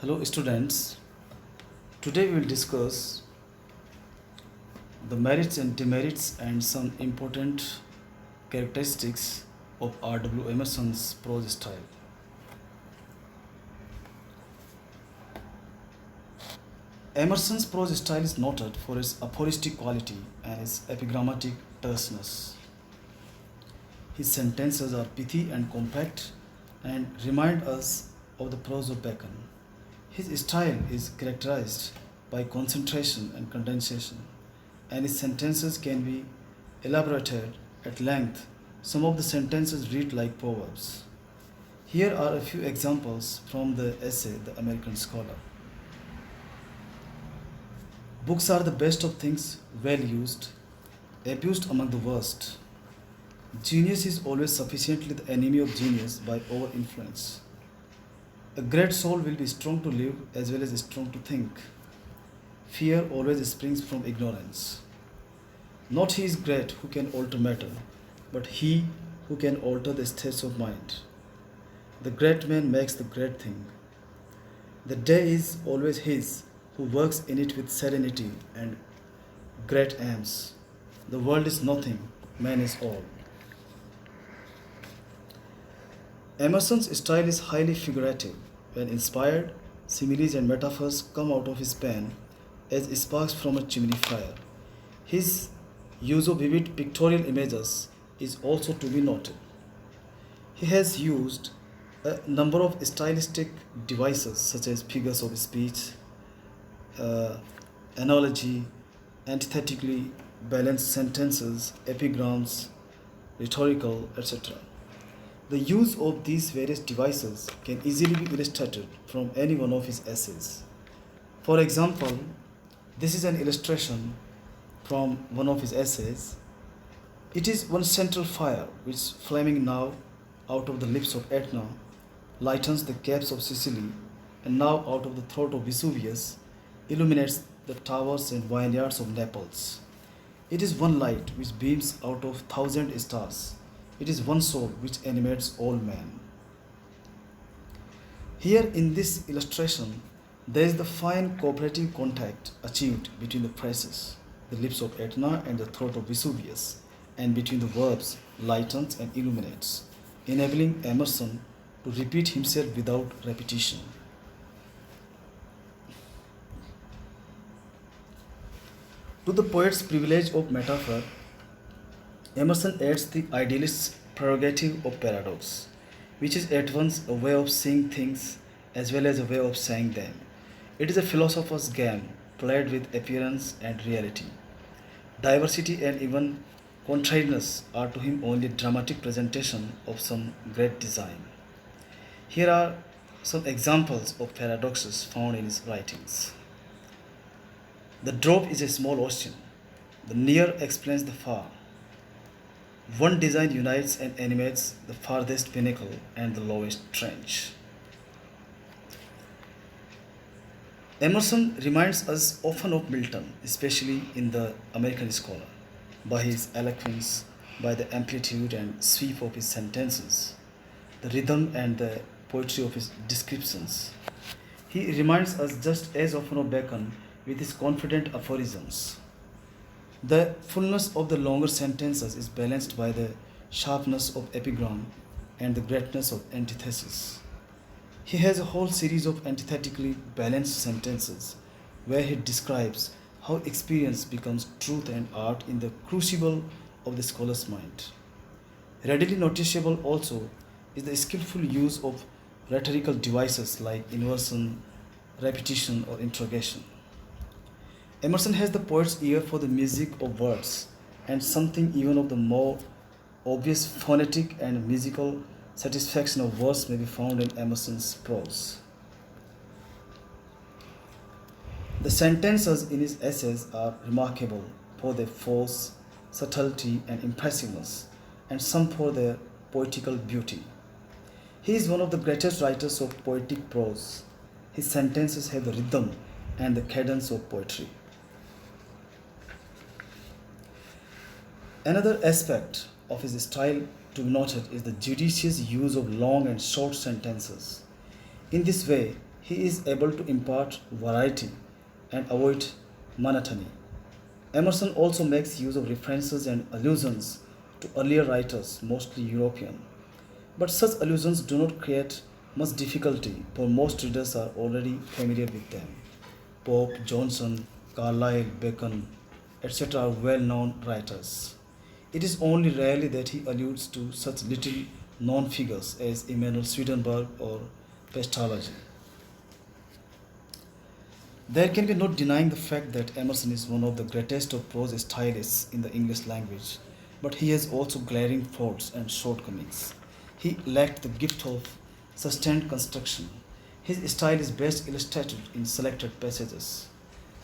Hello students, today we will discuss the merits and demerits and some important characteristics of R.W. Emerson's prose style. Emerson's prose style is noted for its aphoristic quality and its epigrammatic terseness. His sentences are pithy and compact and remind us of the prose of Bacon. His style is characterized by concentration and condensation, and his sentences can be elaborated at length. Some of the sentences read like proverbs. Here are a few examples from the essay The American Scholar. Books are the best of things, well used, abused among the worst. Genius is always sufficiently the enemy of genius by over influence. A great soul will be strong to live as well as strong to think. Fear always springs from ignorance. Not he is great who can alter matter, but he who can alter the states of mind. The great man makes the great thing. The day is always his who works in it with serenity and great aims. The world is nothing, man is all. Emerson's style is highly figurative. When inspired, similes and metaphors come out of his pen as sparks from a chimney fire. His use of vivid pictorial images is also to be noted. He has used a number of stylistic devices such as figures of speech, analogy, antithetically balanced sentences, epigrams, rhetorical, etc. The use of these various devices can easily be illustrated from any one of his essays. For example, this is an illustration from one of his essays. It is one central fire which, flaming now out of the lips of Etna, lightens the capes of Sicily, and now out of the throat of Vesuvius, illuminates the towers and vineyards of Naples. It is one light which beams out of 1,000 stars. It is one soul which animates all men. Here in this illustration, there is the fine cooperative contact achieved between the phrases, the lips of Etna and the throat of Vesuvius, and between the verbs lightens and illuminates, enabling Emerson to repeat himself without repetition. To the poet's privilege of metaphor, Emerson adds the idealist's prerogative of paradox, which is at once a way of seeing things as well as a way of saying them. It is a philosopher's game played with appearance and reality. Diversity and even contrariness are to him only dramatic presentation of some great design. Here are some examples of paradoxes found in his writings. The drop is a small ocean. The near explains the far. One design unites and animates the farthest pinnacle and the lowest trench. Emerson reminds us often of Milton, especially in The American Scholar, by his eloquence, by the amplitude and sweep of his sentences, the rhythm and the poetry of his descriptions. He reminds us just as often of Bacon with his confident aphorisms. The fullness of the longer sentences is balanced by the sharpness of epigram and the greatness of antithesis. He has a whole series of antithetically balanced sentences where he describes how experience becomes truth and art in the crucible of the scholar's mind. Readily noticeable also is the skillful use of rhetorical devices like inversion, repetition, or interrogation. Emerson has the poet's ear for the music of words and something even of the more obvious phonetic and musical satisfaction of verse may be found in Emerson's prose. The sentences in his essays are remarkable for their force, subtlety, and impressiveness, and some for their poetical beauty. He is one of the greatest writers of poetic prose. His sentences have the rhythm and the cadence of poetry. Another aspect of his style to be noted is the judicious use of long and short sentences. In this way, he is able to impart variety and avoid monotony. Emerson also makes use of references and allusions to earlier writers, mostly European. But such allusions do not create much difficulty, for most readers are already familiar with them. Pope, Johnson, Carlyle, Bacon, etc. are well known writers. It is only rarely that he alludes to such little known figures as Emanuel Swedenborg or Pestalozzi. There can be no denying the fact that Emerson is one of the greatest of prose stylists in the English language, but he has also glaring faults and shortcomings. He lacked the gift of sustained construction. His style is best illustrated in selected passages.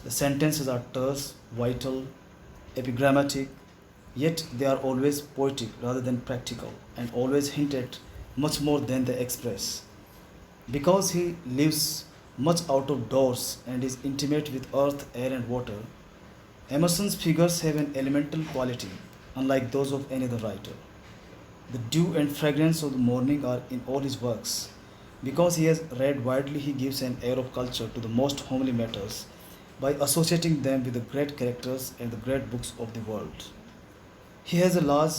The sentences are terse, vital, epigrammatic, yet they are always poetic rather than practical, and always hint at much more than they express. Because he lives much out of doors and is intimate with earth, air, and water, Emerson's figures have an elemental quality, unlike those of any other writer. The dew and fragrance of the morning are in all his works. Because he has read widely, he gives an air of culture to the most homely matters by associating them with the great characters and the great books of the world. He has a large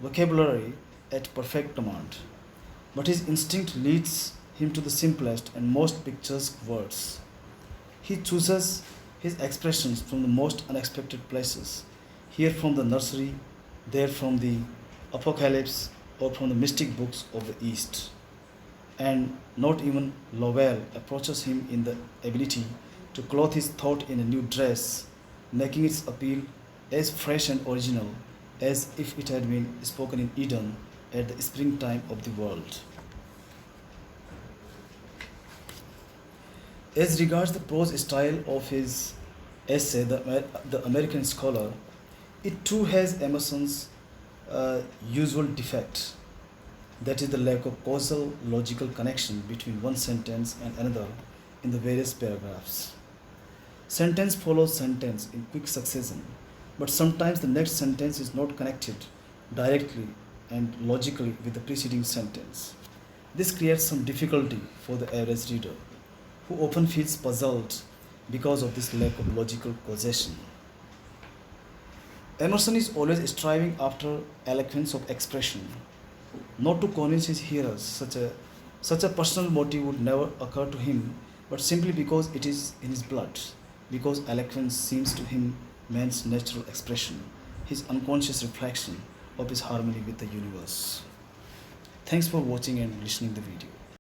vocabulary at perfect command, but his instinct leads him to the simplest and most picturesque words. He chooses his expressions from the most unexpected places, here from the nursery, there from the Apocalypse, or from the mystic books of the East. And not even Lowell approaches him in the ability to clothe his thought in a new dress, making its appeal as fresh and original as if it had been spoken in Eden at the springtime of the world. As regards the prose style of his essay, the American Scholar, it too has Emerson's usual defect, that is, the lack of causal logical connection between one sentence and another in the various paragraphs. Sentence follows sentence in quick succession, but sometimes the next sentence is not connected directly and logically with the preceding sentence. This creates some difficulty for the average reader, who often feels puzzled because of this lack of logical causation. Emerson is always striving after eloquence of expression, not to convince his hearers. Such a personal motive would never occur to him, but simply because it is in his blood, because eloquence seems to him man's natural expression, his unconscious reflection of his harmony with the universe. Thanks for watching and listening the video.